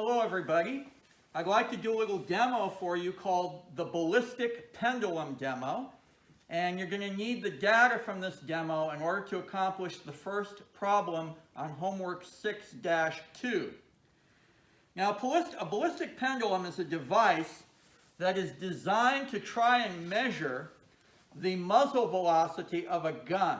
Hello everybody. I'd like to do a little demo for you called the Ballistic pendulum demo. And you're going to need the data from this demo in order to accomplish the first problem on homework 6-2. Now a ballistic pendulum is a device that is designed to try and measure the muzzle velocity of a gun.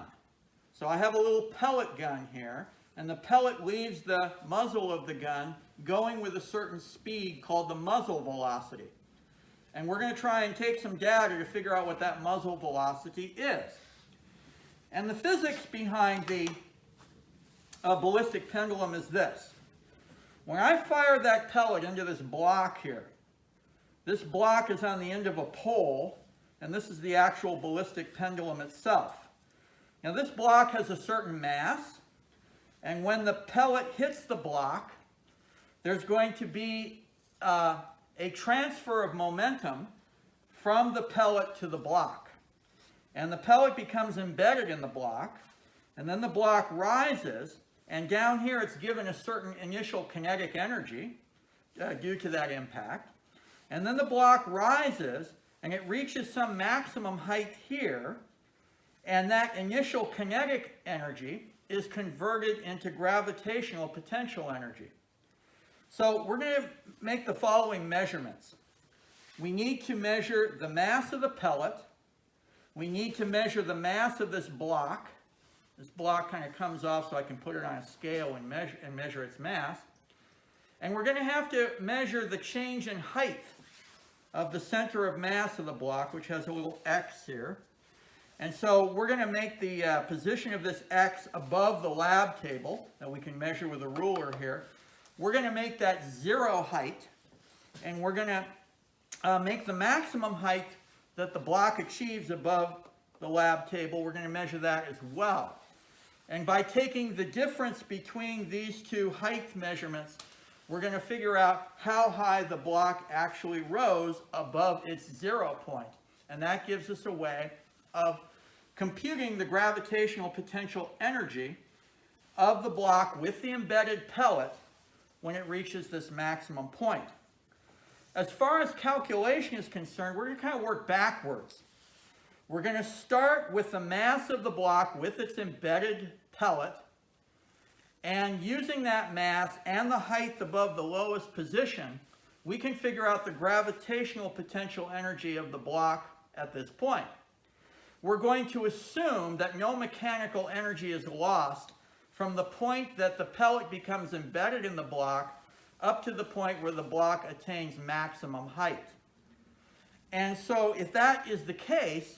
So I have a little pellet gun here, and the pellet leaves the muzzle of the gun going with a certain speed called the muzzle velocity. And we're going to try and take some data to figure out what that muzzle velocity is. And the physics behind the ballistic pendulum is this. When I fire that pellet into this block here, this block is on the end of a pole, and this is the actual ballistic pendulum itself. Now this block has a certain mass, and when the pellet hits the block, there's going to be a transfer of momentum from the pellet to the block. And the pellet becomes embedded in the block, and then the block rises, and down here it's given a certain initial kinetic energy due to that impact. And then the block rises, and it reaches some maximum height here, and that initial kinetic energy is converted into gravitational potential energy. So we're going to make the following measurements. We need to measure the mass of the pellet. We need to measure the mass of this block. This block kind of comes off so I can put it on a scale and measure its mass. And we're going to have to measure the change in height of the center of mass of the block, which has a little X here. And so we're going to make the position of this X above the lab table that we can measure with a ruler here. We're going to make that 0 height, and we're going to make the maximum height that the block achieves above the lab table. We're going to measure that as well. And by taking the difference between these two height measurements, we're going to figure out how high the block actually rose above its 0 point. And that gives us a way of computing the gravitational potential energy of the block with the embedded pellet when it reaches this maximum point. As far as calculation is concerned, we're going to kind of work backwards. We're going to start with the mass of the block with its embedded pellet, and using that mass and the height above the lowest position, we can figure out the gravitational potential energy of the block at this point. We're going to assume that no mechanical energy is lost from the point that the pellet becomes embedded in the block up to the point where the block attains maximum height. And so if that is the case,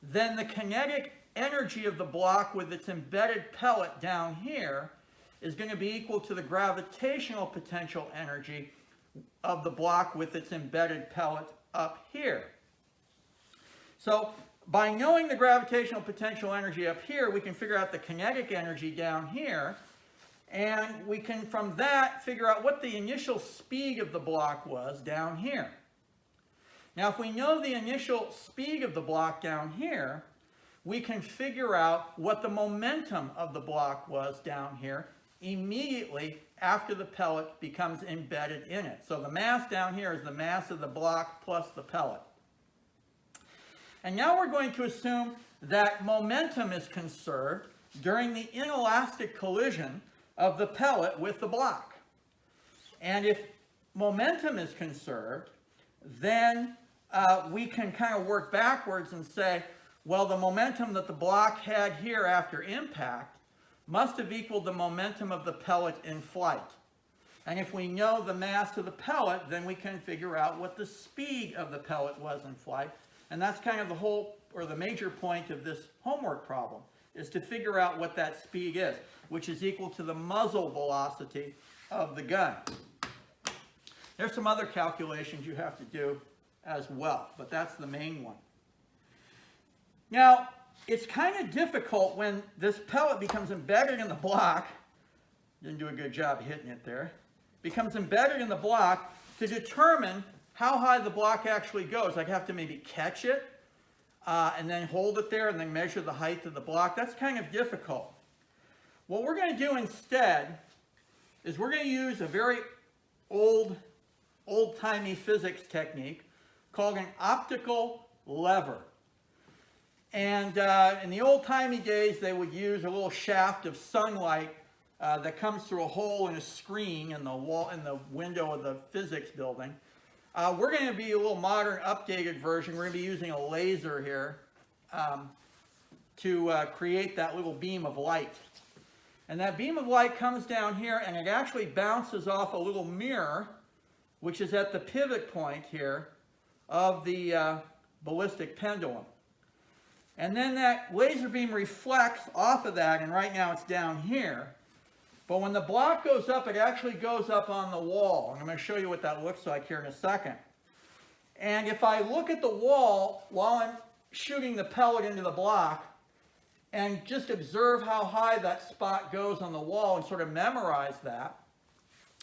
then the kinetic energy of the block with its embedded pellet down here is going to be equal to the gravitational potential energy of the block with its embedded pellet up here. So by knowing the gravitational potential energy up here, we can figure out the kinetic energy down here, and we can from that figure out what the initial speed of the block was down here. Now if we know the initial speed of the block down here, we can figure out what the momentum of the block was down here immediately after the pellet becomes embedded in it. So the mass down here is the mass of the block plus the pellet. And now we're going to assume that momentum is conserved during the inelastic collision of the pellet with the block. And if momentum is conserved, then we can kind of work backwards and say, well, the momentum that the block had here after impact must have equaled the momentum of the pellet in flight. And if we know the mass of the pellet, then we can figure out what the speed of the pellet was in flight. And that's kind of the whole, or the major point of this homework problem, is to figure out what that speed is, which is equal to the muzzle velocity of the gun. There's some other calculations you have to do as well, but that's the main one. Now, it's kind of difficult when this pellet becomes embedded in the block, didn't do a good job hitting it there, becomes embedded in the block to determine how high the block actually goes. I have to maybe catch it and then hold it there and then measure the height of the block. That's kind of difficult. What we're going to do instead is we're going to use a very old-timey physics technique called an optical lever. And in the old-timey days, they would use a little shaft of sunlight that comes through a hole in a screen in the wall, in the window of the physics building. We're going to be a little modern, updated version. We're going to be using a laser here to create that little beam of light. And that beam of light comes down here, and it actually bounces off a little mirror, which is at the pivot point here of the ballistic pendulum. And then that laser beam reflects off of that, and right now it's down here. But when the block goes up, it actually goes up on the wall. And I'm going to show you what that looks like here in a second. And if I look at the wall while I'm shooting the pellet into the block, and just observe how high that spot goes on the wall and sort of memorize that,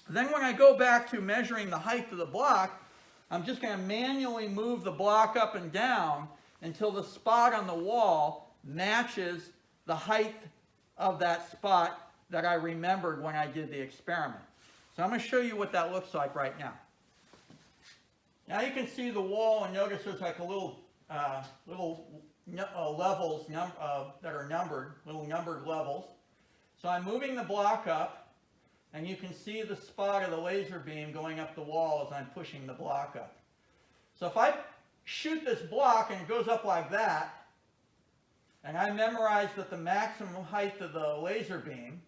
then when I go back to measuring the height of the block, I'm just going to manually move the block up and down until the spot on the wall matches the height of that spot that I remembered when I did the experiment. So I'm going to show you what that looks like right now. Now you can see the wall, and notice there's like a little levels that are numbered, little numbered levels. So I'm moving the block up, and you can see the spot of the laser beam going up the wall as I'm pushing the block up. So if I shoot this block and it goes up like that, and I memorize that the maximum height of the laser beam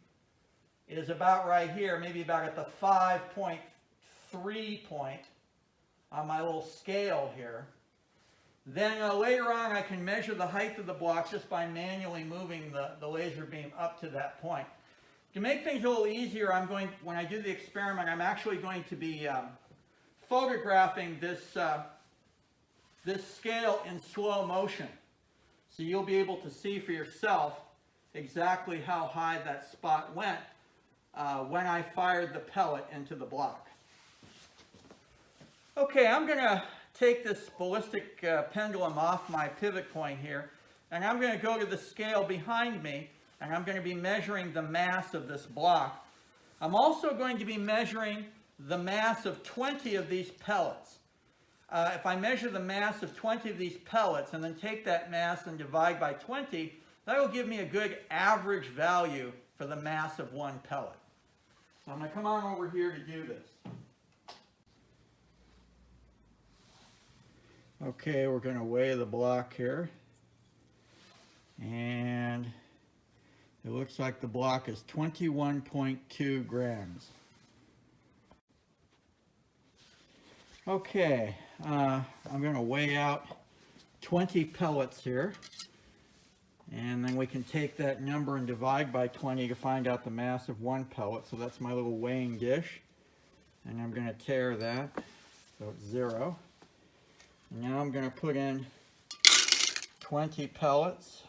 is about right here, maybe about at the 5.3 point on my little scale here, then later on I can measure the height of the block just by manually moving the laser beam up to that point. To make things a little easier, when I do the experiment, I'm actually going to be photographing this scale in slow motion. So you'll be able to see for yourself exactly how high that spot went when I fired the pellet into the block. Okay, I'm going to take this ballistic pendulum off my pivot point here, and I'm going to go to the scale behind me, and I'm going to be measuring the mass of this block. I'm also going to be measuring the mass of 20 of these pellets. If I measure the mass of 20 of these pellets and then take that mass and divide by 20, that will give me a good average value for the mass of one pellet. So I'm going to come on over here to do this. Okay, we're going to weigh the block here, and it looks like the block is 21.2 grams. Okay, I'm going to weigh out 20 pellets here, and then we can take that number and divide by 20 to find out the mass of one pellet. So that's my little weighing dish, and I'm going to tare that, so it's 0. And now I'm going to put in 20 pellets.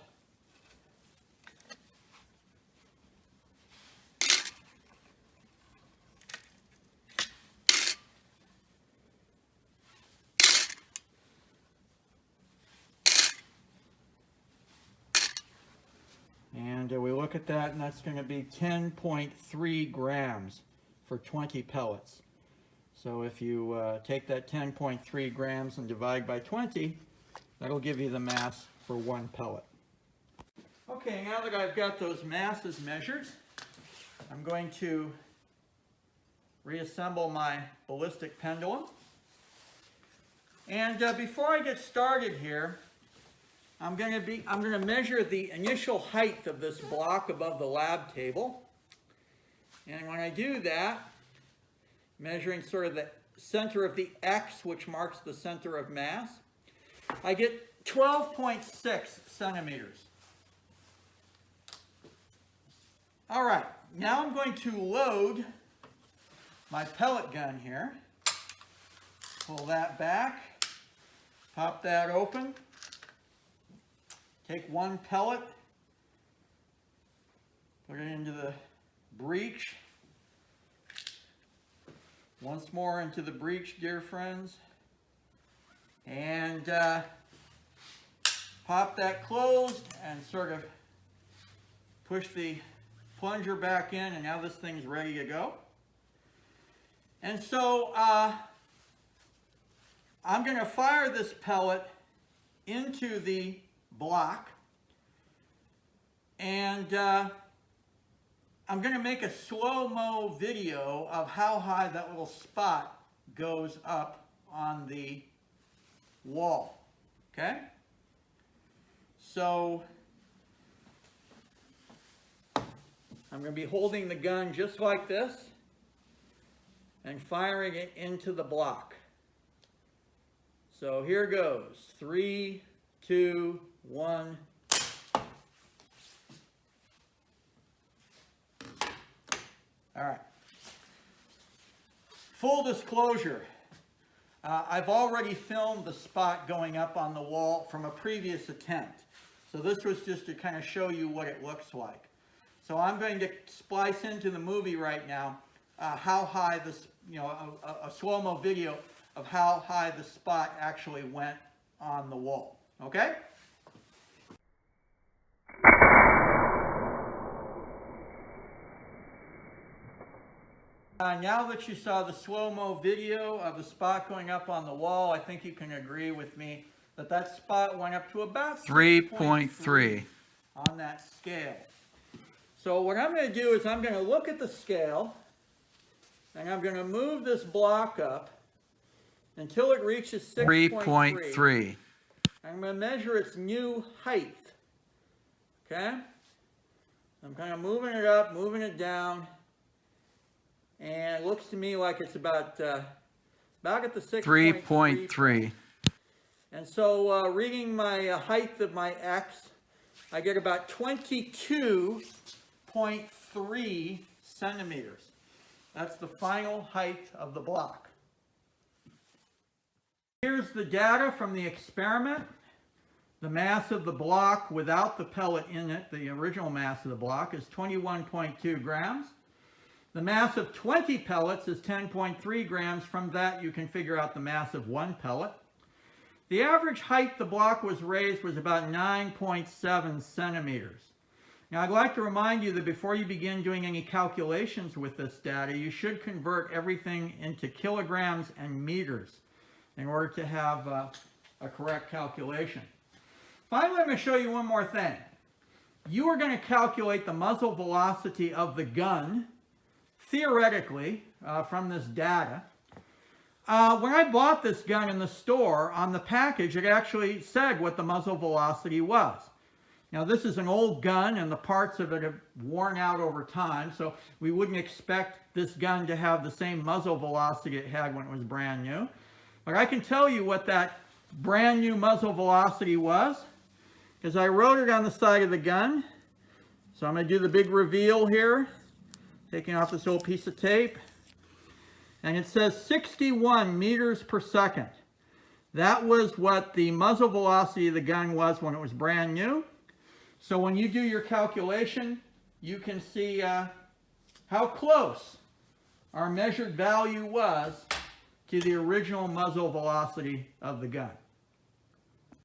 And we look at that, and that's going to be 10.3 grams for 20 pellets. So if you take that 10.3 grams and divide by 20, that'll give you the mass for one pellet. Okay, now that I've got those masses measured, I'm going to reassemble my ballistic pendulum. And before I get started here, I'm going to measure the initial height of this block above the lab table. And when I do that, measuring sort of the center of the X, which marks the center of mass, I get 12.6 centimeters. All right, now I'm going to load my pellet gun here. Pull that back, pop that open, take one pellet, put it into the breech. Once more into the breech, dear friends, and pop that closed and sort of push the plunger back in, and now this thing's ready to go. And so I'm going to fire this pellet into the block, and I'm going to make a slow-mo video of how high that little spot goes up on the wall. Okay? So I'm going to be holding the gun just like this and firing it into the block. So here goes. 3, 2, 1. All right. Full disclosure, I've already filmed the spot going up on the wall from a previous attempt. So this was just to kind of show you what it looks like. So I'm going to splice into the movie right now how high this, a slow-mo video of how high the spot actually went on the wall. Okay? Now that you saw the slow-mo video of the spot going up on the wall, I think you can agree with me that that spot went up to about 3.3 on that scale. So what I'm going to do is I'm going to look at the scale, and I'm going to move this block up until it reaches 6.3. I'm going to measure its new height. Okay? I'm kind of moving it up, moving it down. And it looks to me like it's about at the 3.3. And so reading my height of my X, I get about 22.3 centimeters. That's the final height of the block. Here's the data from the experiment. The mass of the block without the pellet in it, the original mass of the block, is 21.2 grams. The mass of 20 pellets is 10.3 grams. From that, you can figure out the mass of one pellet. The average height the block was raised was about 9.7 centimeters. Now, I'd like to remind you that before you begin doing any calculations with this data, you should convert everything into kilograms and meters in order to have a correct calculation. Finally, I'm going to show you one more thing. You are going to calculate the muzzle velocity of the gun theoretically, from this data. When I bought this gun in the store, on the package, it actually said what the muzzle velocity was. Now, this is an old gun, and the parts of it have worn out over time, so we wouldn't expect this gun to have the same muzzle velocity it had when it was brand new. But I can tell you what that brand new muzzle velocity was, because I wrote it on the side of the gun. So I'm going to do the big reveal here. Taking off this little piece of tape, and it says 61 meters per second. That was what the muzzle velocity of the gun was when it was brand new. So when you do your calculation, you can see how close our measured value was to the original muzzle velocity of the gun.